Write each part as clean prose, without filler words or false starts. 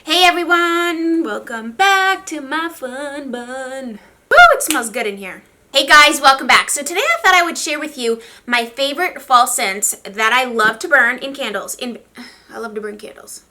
Hey everyone, welcome back to my fun bun. Woo, it smells good in here. Hey guys, welcome back. So today I thought I would share with you my favorite fall scents that I love to burn in candles. I love to burn candles.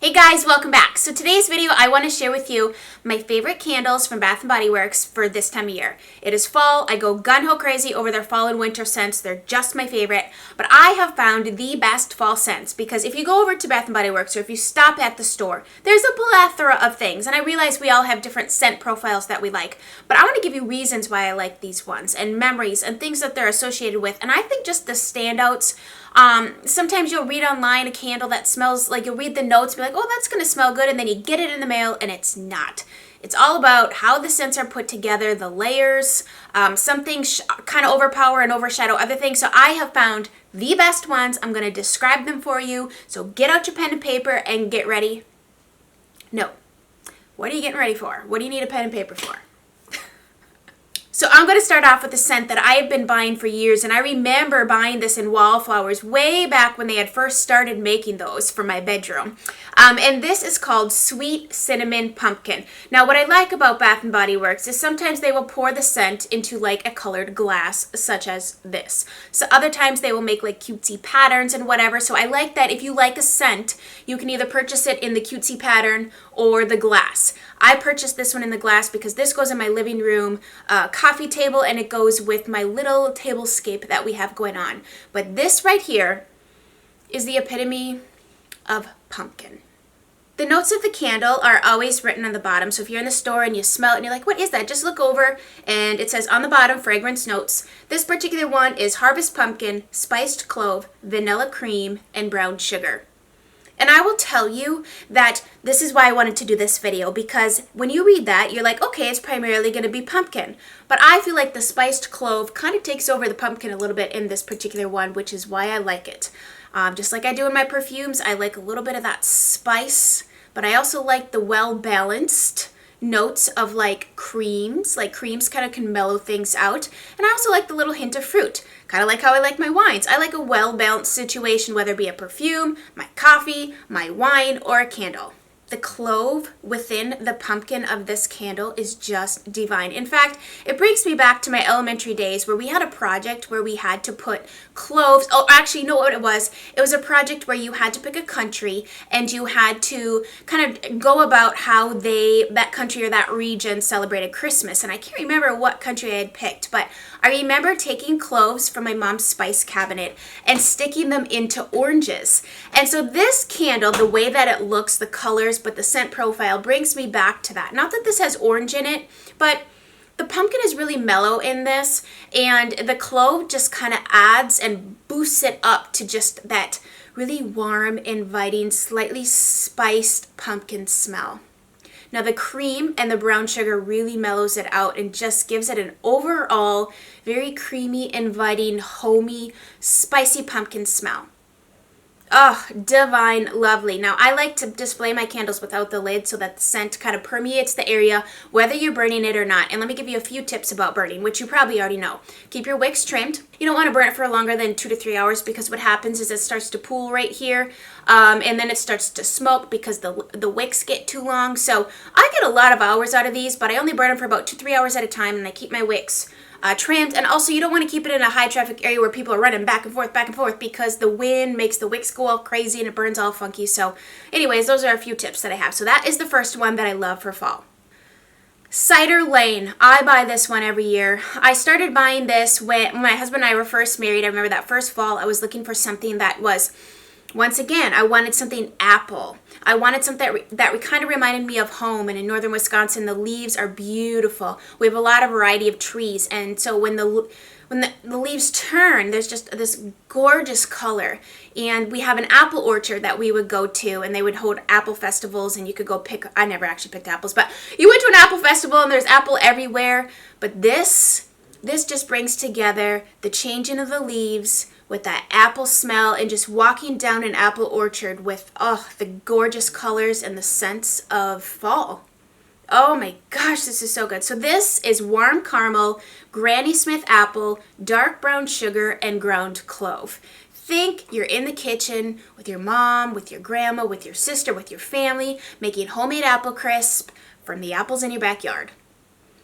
Hey guys, welcome back. So today's video I want to share with you my favorite candles from Bath & Body Works for this time of year. It is fall. I go gun-ho crazy over their fall and winter scents. They're just my favorite. But I have found the best fall scents because if you go over to Bath & Body Works or if you stop at the store, there's a plethora of things. And I realize we all have different scent profiles that we like. But I want to give you reasons why I like these ones and memories and things that they're associated with. And I think just the standouts. Sometimes you'll read online a candle that smells like, you'll read the notes, be like, oh, that's going to smell good, and then you get it in the mail, and it's not. It's all about how the scents are put together, the layers. Some things kind of overpower and overshadow other things, so I have found the best ones. I'm going to describe them for you, so get out your pen and paper and get ready. No. What are you getting ready for? What do you need a pen and paper for? So I'm going to start off with a scent that I have been buying for years, and I remember buying this in Wallflowers way back when they had first started making those for my bedroom. And this is called Sweet Cinnamon Pumpkin. Now what I like about Bath & Body Works is sometimes they will pour the scent into like a colored glass, such as this. So other times they will make like cutesy patterns and whatever. So I like that if you like a scent, you can either purchase it in the cutesy pattern or the glass. I purchased this one in the glass because this goes in my living room coffee table, and it goes with my little tablescape that we have going on. But this right here is the epitome of pumpkin. The notes of the candle are always written on the bottom, so if you're in the store and you smell it and you're like, what is that? Just look over and it says on the bottom, fragrance notes. This particular one is harvest pumpkin, spiced clove, vanilla cream, and brown sugar. And I will tell you that this is why I wanted to do this video, because when you read that, you're like, okay, it's primarily going to be pumpkin. But I feel like the spiced clove kind of takes over the pumpkin a little bit in this particular one, which is why I like it. Just like I do in my perfumes, I like a little bit of that spice, but I also like the well-balanced notes of like creams kind of can mellow things out. And I also like the little hint of fruit, kind of like how I like my wines. I like a well-balanced situation, whether it be a perfume, my coffee, my wine, or a candle. The clove within the pumpkin of this candle is just divine. In fact, it brings me back to my elementary days where we had a project where we had to put cloves. Oh, actually, you know what it was? It was a project where you had to pick a country and you had to kind of go about how that country or that region celebrated Christmas. And I can't remember what country I had picked, but I remember taking cloves from my mom's spice cabinet and sticking them into oranges. And so this candle, the way that it looks, the colors, but the scent profile brings me back to that. Not that this has orange in it, but the pumpkin is really mellow in this, and the clove just kind of adds and boosts it up to just that really warm, inviting, slightly spiced pumpkin smell. Now the cream and the brown sugar really mellows it out and just gives it an overall very creamy, inviting, homey, spicy pumpkin smell. Oh, divine, lovely. Now, I like to display my candles without the lid so that the scent kind of permeates the area, whether you're burning it or not. And let me give you a few tips about burning, which you probably already know. Keep your wicks trimmed. You don't want to burn it for longer than 2 to 3 hours because what happens is it starts to pool right here, and then it starts to smoke because the wicks get too long. So I get a lot of hours out of these, but I only burn them for about 2 to 3 hours at a time, and I keep my wicks trimmed. And also you don't want to keep it in a high traffic area where people are running back and forth because the wind makes the wicks go all crazy and it burns all funky. So anyways, those are a few tips that I have. So that is the first one that I love for fall. Cider Lane. I buy this one every year. I started buying this when my husband and I were first married. I remember that first fall I was looking for something that was, once again, I wanted something apple. I wanted something that kind of reminded me of home. And in northern Wisconsin, the leaves are beautiful. We have a lot of variety of trees. And so when the leaves turn, there's just this gorgeous color. And we have an apple orchard that we would go to, and they would hold apple festivals, and you could go pick. I never actually picked apples, but you went to an apple festival, and there's apple everywhere. But this just brings together the changing of the leaves with that apple smell and just walking down an apple orchard with, the gorgeous colors and the scents of fall. Oh my gosh, this is so good. So this is warm caramel, Granny Smith apple, dark brown sugar, and ground clove. think you're in the kitchen with your mom, with your grandma, with your sister, with your family, making homemade apple crisp from the apples in your backyard.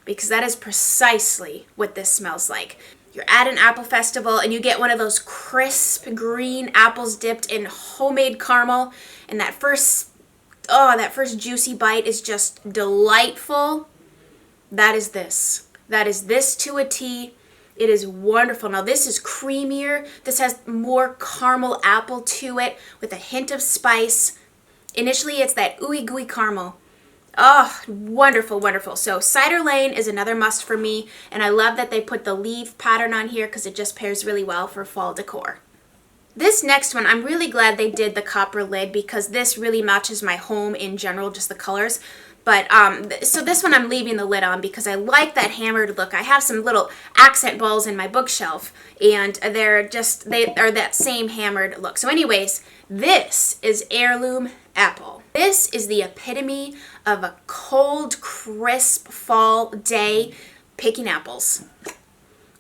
Because that is precisely what this smells like. You're at an apple festival and you get one of those crisp green apples dipped in homemade caramel, and that first juicy bite is just delightful. That is this. That is this to a T. It is wonderful. Now this is creamier. This has more caramel apple to it with a hint of spice. Initially it's that ooey gooey caramel. Oh, wonderful, wonderful. So Cider Lane is another must for me, and I love that they put the leaf pattern on here because it just pairs really well for fall decor. This next one, I'm really glad they did the copper lid because this really matches my home in general, just the colors. But, so this one I'm leaving the lid on because I like that hammered look. I have some little accent balls in my bookshelf, and they are that same hammered look. So anyways, this is Heirloom Apple. This is the epitome of a cold, crisp fall day picking apples.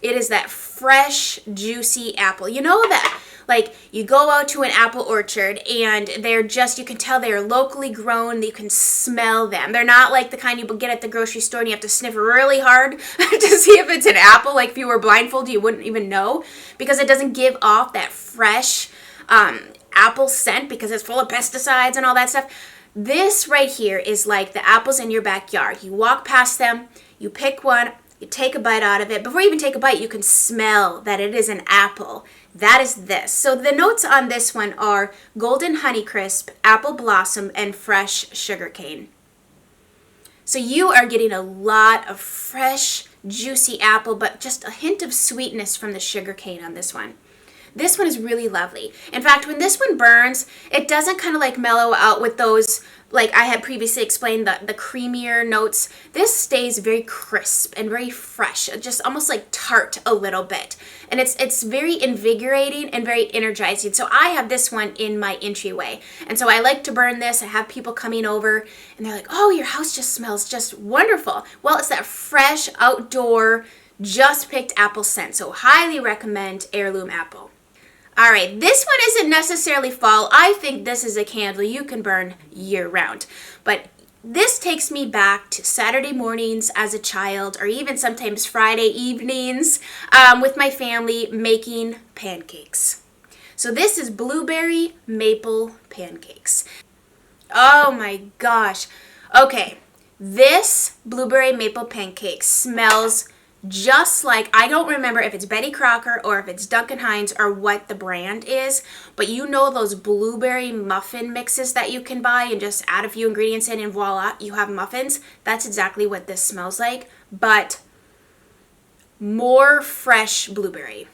It is that fresh, juicy apple. You know that, like, you go out to an apple orchard and they're just, you can tell they're locally grown. You can smell them. They're not like the kind you get at the grocery store and you have to sniff really hard to see if it's an apple. Like if you were blindfolded, you wouldn't even know because it doesn't give off that fresh apple scent because it's full of pesticides and all that stuff. This right here is like the apples in your backyard. You walk past them, you pick one, you take a bite out of it. Before you even take a bite, you can smell that it is an apple. That is this. So the notes on this one are golden honeycrisp, apple blossom, and fresh sugarcane. So you are getting a lot of fresh, juicy apple, but just a hint of sweetness from the sugarcane on this one. This one is really lovely. In fact, when this one burns, it doesn't kind of like mellow out with those, like I had previously explained, the creamier notes. This stays very crisp and very fresh, just almost like tart a little bit. And it's very invigorating and very energizing. So I have this one in my entryway. And so I like to burn this. I have people coming over and they're like, oh, your house just smells just wonderful. Well, it's that fresh, outdoor, just picked apple scent. So highly recommend Heirloom Apple. All right, this one isn't necessarily fall. I think this is a candle you can burn year-round. But this takes me back to Saturday mornings as a child, or even sometimes Friday evenings with my family making pancakes. So this is blueberry maple pancakes. Oh my gosh. Okay, this blueberry maple pancake smells just like, I don't remember if it's Betty Crocker or if it's Duncan Hines or what the brand is, but you know those blueberry muffin mixes that you can buy and just add a few ingredients in and voila, you have muffins. That's exactly what this smells like, but more fresh blueberry.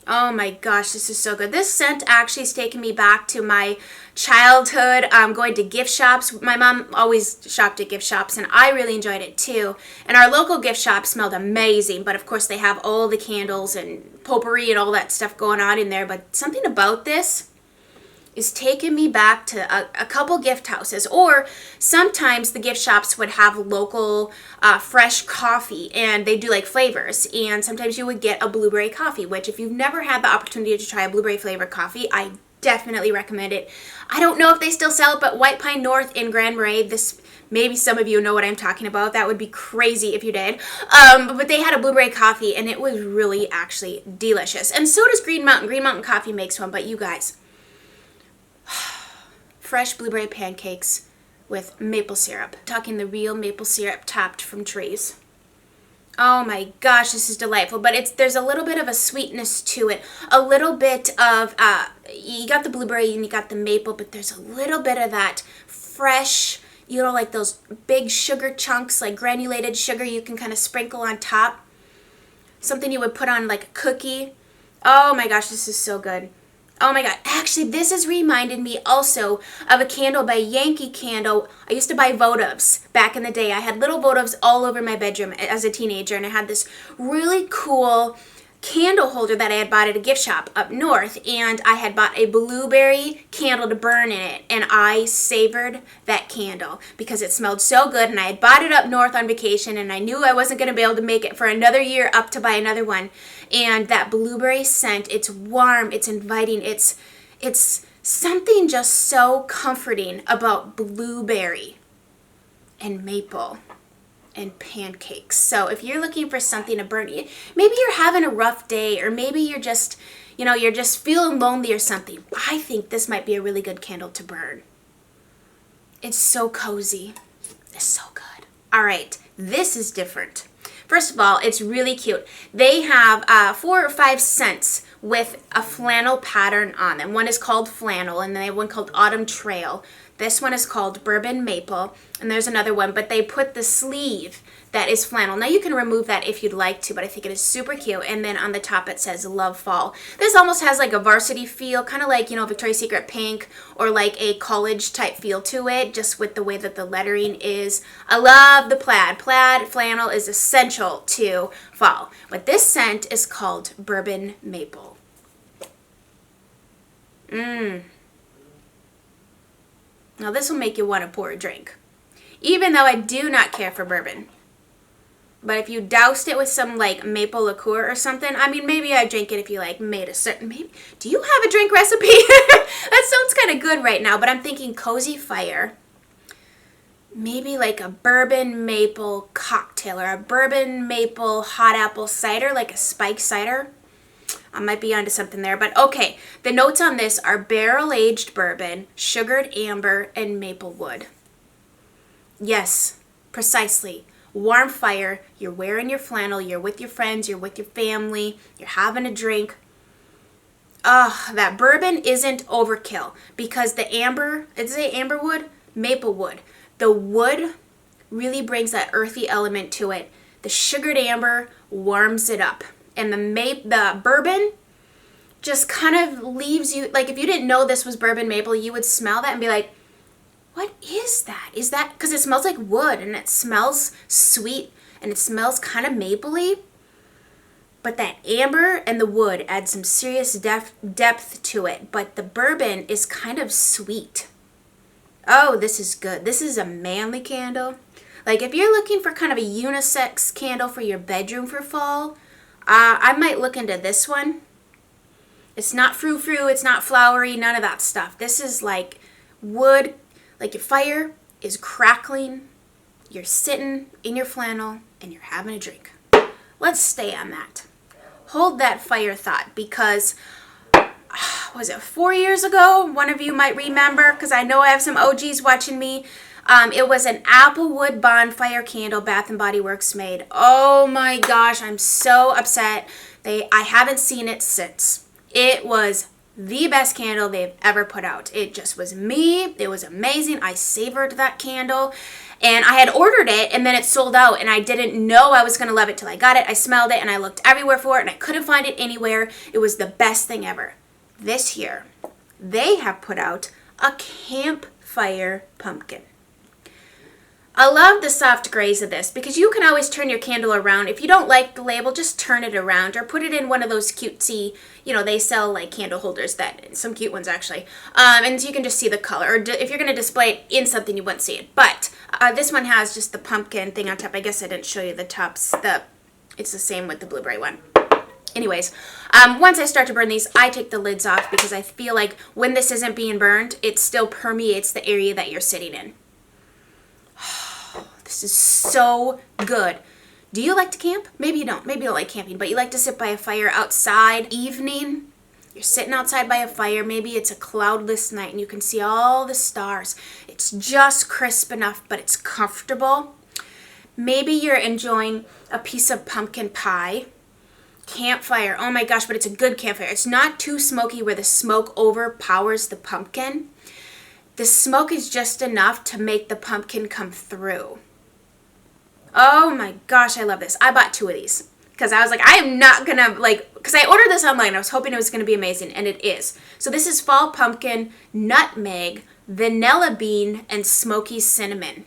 Oh my gosh, this is so good. This scent actually is taking me back to my childhood, going to gift shops. My mom always shopped at gift shops, and I really enjoyed it too. And our local gift shop smelled amazing, but of course they have all the candles and potpourri and all that stuff going on in there. But something about this is taking me back to a couple gift houses, or sometimes the gift shops would have local fresh coffee and they do like flavors, and sometimes you would get a blueberry coffee, which if you've never had the opportunity to try a blueberry flavored coffee, I definitely recommend it. I don't know if they still sell it, but White Pine North in Grand Marais, maybe some of you know what I'm talking about. That would be crazy if you did. But they had a blueberry coffee and it was really actually delicious. And so does Green Mountain. Green Mountain Coffee makes one, but you guys, fresh blueberry pancakes with maple syrup. Talking the real maple syrup tapped from trees. Oh my gosh, this is delightful. But there's a little bit of a sweetness to it. A little bit of, you got the blueberry and you got the maple, but there's a little bit of that fresh, you know, like those big sugar chunks, like granulated sugar you can kind of sprinkle on top. Something you would put on like a cookie. Oh my gosh, this is so good. Oh my god, actually this has reminded me also of a candle by Yankee Candle. I used to buy votives back in the day. I had little votives all over my bedroom as a teenager, and I had this really cool candle holder that I had bought at a gift shop up north, and I had bought a blueberry candle to burn in it, and I savored that candle because it smelled so good, and I had bought it up north on vacation, and I knew I wasn't going to be able to make it for another year up to buy another one. And that blueberry scent, it's warm, it's inviting, it's something just so comforting about blueberry and maple and pancakes. So if you're looking for something to burn, maybe you're having a rough day, or maybe you're just, you're just feeling lonely or something, I think this might be a really good candle to burn. It's so cozy. It's so good. All right, this is different. First of all, it's really cute. They have 4 or 5 scents with a flannel pattern on them. One is called Flannel, and then they have one called Autumn Trail. This one is called Bourbon Maple, and there's another one, but they put the sleeve that is flannel. Now you can remove that if you'd like to, but I think it is super cute. And then on the top it says Love Fall. This almost has like a varsity feel, kind of like, Victoria's Secret pink, or like a college type feel to it, just with the way that the lettering is. I love the plaid. Plaid flannel is essential to fall. But this scent is called Bourbon Maple. Now this will make you want to pour a drink. Even though I do not care for bourbon. But if you doused it with some like maple liqueur or something, I mean, maybe I'd drink it if you like made a certain, do you have a drink recipe? That sounds kind of good right now, but I'm thinking cozy fire. Maybe like a bourbon maple cocktail, or a bourbon maple hot apple cider, like a spiked cider. I might be onto something there, but okay. The notes on this are barrel-aged bourbon, sugared amber, and maple wood. Yes, precisely. Warm fire, you're wearing your flannel, you're with your friends, you're with your family, you're having a drink. That bourbon isn't overkill, because the amber, it's a amber wood, maple wood. The wood really brings that earthy element to it. The sugared amber warms it up. And the bourbon just kind of leaves you, like if you didn't know this was bourbon maple, you would smell that and be like, what is that? Is that, because it smells like wood, and it smells sweet, and it smells kind of mapley. But that amber and the wood add some serious depth to it. But the bourbon is kind of sweet. Oh, this is good. This is a manly candle. Like if you're looking for kind of a unisex candle for your bedroom for fall, I might look into this one. It's not frou-frou, it's not flowery, none of that stuff. This is like wood, like your fire is crackling, you're sitting in your flannel, and you're having a drink. Let's stay on that. Hold that fire thought, because, was it 4 years ago? One of you might remember, because I know I have some OGs watching me. It was an applewood bonfire candle Bath & Body Works made. Oh my gosh, I'm so upset. I haven't seen it since. It was the best candle they've ever put out. It just was me. It was amazing. I savored that candle. And I had ordered it, and then it sold out, and I didn't know I was going to love it till I got it. I smelled it, and I looked everywhere for it, and I couldn't find it anywhere. It was the best thing ever. This year, they have put out a Campfire Pumpkin. I love the soft grays of this, because you can always turn your candle around. If you don't like the label, just turn it around, or put it in one of those cutesy, they sell like candle holders, some cute ones actually. And you can just see the color, or if you're going to display it in something, you wouldn't see it. But this one has just the pumpkin thing on top. I guess I didn't show you the tops. It's the same with the blueberry one. Anyways, once I start to burn these, I take the lids off, because I feel like when this isn't being burned, it still permeates the area that you're sitting in. This is so good. Do you like to camp? Maybe you don't. Maybe you don't like camping, but you like to sit by a fire outside. Evening, you're sitting outside by a fire. Maybe it's a cloudless night and you can see all the stars. It's just crisp enough, but it's comfortable. Maybe you're enjoying a piece of pumpkin pie. Campfire. Oh my gosh, but it's a good campfire. It's not too smoky where the smoke overpowers the pumpkin. The smoke is just enough to make the pumpkin come through. Oh my gosh, I love this. I bought 2 of these because I was like, I am not gonna because I ordered this online. I was hoping it was gonna be amazing, and it is. So this is fall pumpkin, nutmeg, vanilla bean, and smoky cinnamon.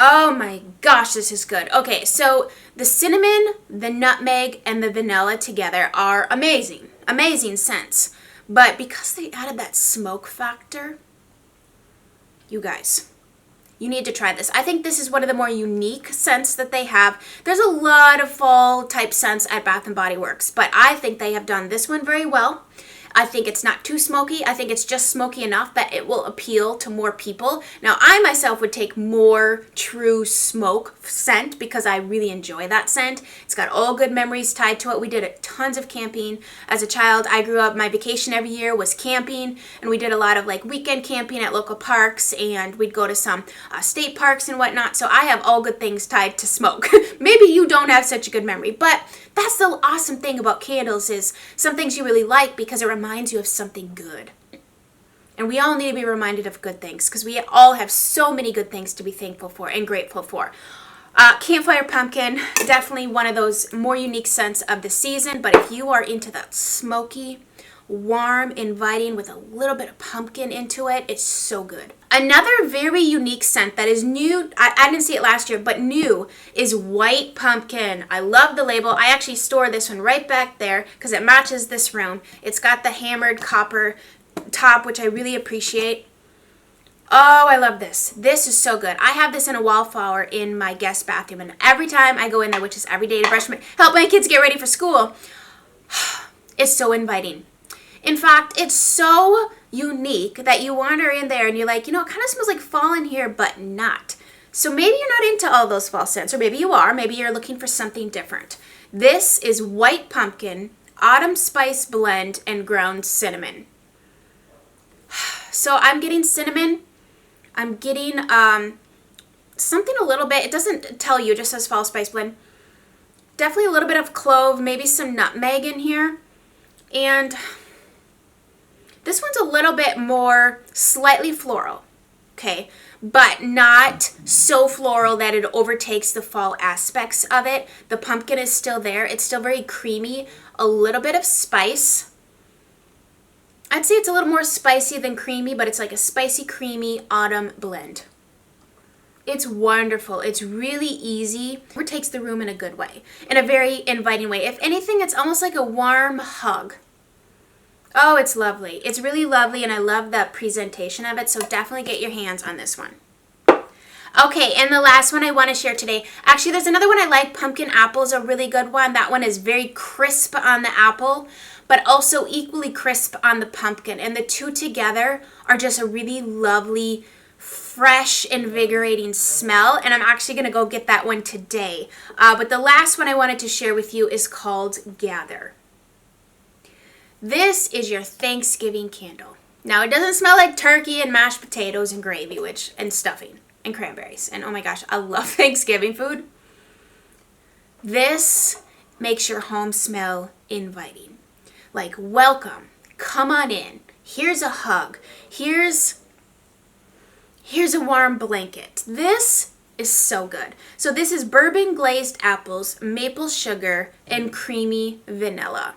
Oh my gosh, this is good. Okay, so the cinnamon, the nutmeg, and the vanilla together are amazing. Amazing scents. But because they added that smoke factor, you guys, you need to try this. I think this is one of the more unique scents that they have. There's a lot of fall type scents at Bath & Body Works, but I think they have done this one very well. I think it's not too smoky. I think it's just smoky enough that it will appeal to more people. Now, I myself would take more true smoke scent because I really enjoy that scent. It's got all good memories tied to it. We did tons of camping. As a child, I grew up, my vacation every year was camping, and we did a lot of like weekend camping at local parks, and we'd go to some state parks and whatnot. So I have all good things tied to smoke. Maybe you don't have such a good memory, but that's the awesome thing about candles is some things you really like because it reminds you of something good. And we all need to be reminded of good things because we all have so many good things to be thankful for and grateful for. Campfire Pumpkin, definitely one of those more unique scents of the season, but if you are into that smoky, warm, inviting with a little bit of pumpkin into it, it's so good. Another very unique scent that is new, I didn't see it last year, but new, is white pumpkin. I love the label. I actually store this one right back there because it matches this room. It's got the hammered copper top, which I really appreciate. Oh, I love this. This is so good. I have this in a wallflower in my guest bathroom, and every time I go in there, which is every day to help my kids get ready for school, it's so inviting. In fact, it's so unique that you wander in there and you're like, you know, it kind of smells like fall in here, but not. So maybe you're not into all those fall scents, or maybe you are. Maybe you're looking for something different. This is white pumpkin, autumn spice blend, and ground cinnamon. So I'm getting cinnamon. I'm getting something a little bit, it doesn't tell you, it just says fall spice blend. Definitely a little bit of clove, maybe some nutmeg in here. And this one's a little bit more slightly floral, okay, but not so floral that it overtakes the fall aspects of it. The pumpkin is still there. It's still very creamy, a little bit of spice. I'd say it's a little more spicy than creamy, but it's like a spicy, creamy autumn blend. It's wonderful. It's really easy. It takes the room in a good way, in a very inviting way. If anything, it's almost like a warm hug. Oh, it's lovely. It's really lovely, and I love the presentation of it, so definitely get your hands on this one. Okay, and the last one I want to share today, actually there's another one I like. Pumpkin Apple is a really good one. That one is very crisp on the apple, but also equally crisp on the pumpkin, and the two together are just a really lovely, fresh, invigorating smell, and I'm actually going to go get that one today. But the last one I wanted to share with you is called Gather. This is your Thanksgiving candle. Now, it doesn't smell like turkey and mashed potatoes and gravy, and stuffing and cranberries. And oh my gosh, I love Thanksgiving food. This makes your home smell inviting. Like, welcome, come on in. Here's a hug. Here's a warm blanket. This is so good. So this is bourbon glazed apples, maple sugar, and creamy vanilla.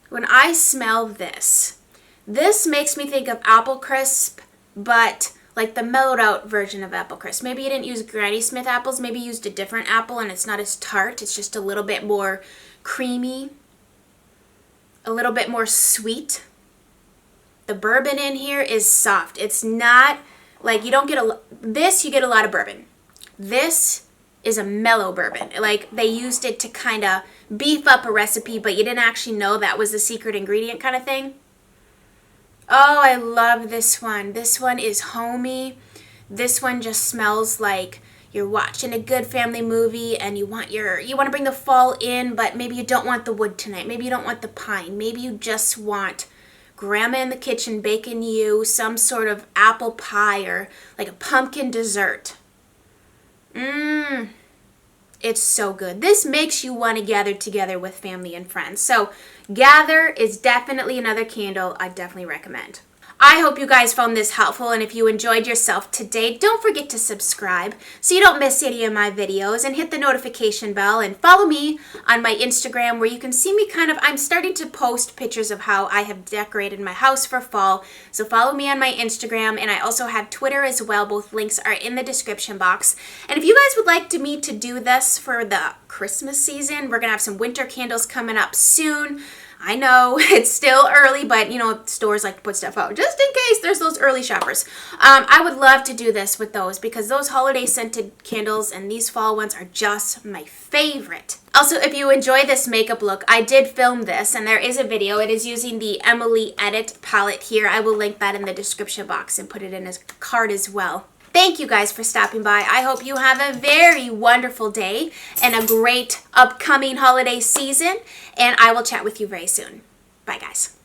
When I smell this makes me think of apple crisp, but like the mellowed out version of apple crisp. Maybe you didn't use Granny Smith apples, maybe you used a different apple and it's not as tart, it's just a little bit more creamy, a little bit more sweet. The bourbon in here is soft. It's not like you don't get you get a lot of bourbon. This is a mellow bourbon. Like they used it to kind of beef up a recipe, but you didn't actually know that was the secret ingredient kind of thing. Oh, I love this one. This one is homey. This one just smells like you're watching a good family movie and you want to bring the fall in, but maybe you don't want the wood tonight. Maybe you don't want the pine. Maybe you just want grandma in the kitchen baking you some sort of apple pie or like a pumpkin dessert. It's so good. This makes you want to gather together with family and friends. So Gather is definitely another candle I definitely recommend. I hope you guys found this helpful, and if you enjoyed yourself today, don't forget to subscribe so you don't miss any of my videos, and hit the notification bell and follow me on my Instagram where you can see me I'm starting to post pictures of how I have decorated my house for fall. So follow me on my Instagram, and I also have Twitter as well. Both links are in the description box. And if you guys would like me to do this for the Christmas season, we're gonna have some winter candles coming up soon. I know it's still early, but stores like to put stuff out just in case there's those early shoppers. I would love to do this with those because those holiday scented candles and these fall ones are just my favorite. Also, if you enjoy this makeup look, I did film this and there is a video. It is using the Emily Edit palette here. I will link that in the description box and put it in a card as well. Thank you guys for stopping by. I hope you have a very wonderful day and a great upcoming holiday season, and I will chat with you very soon. Bye, guys.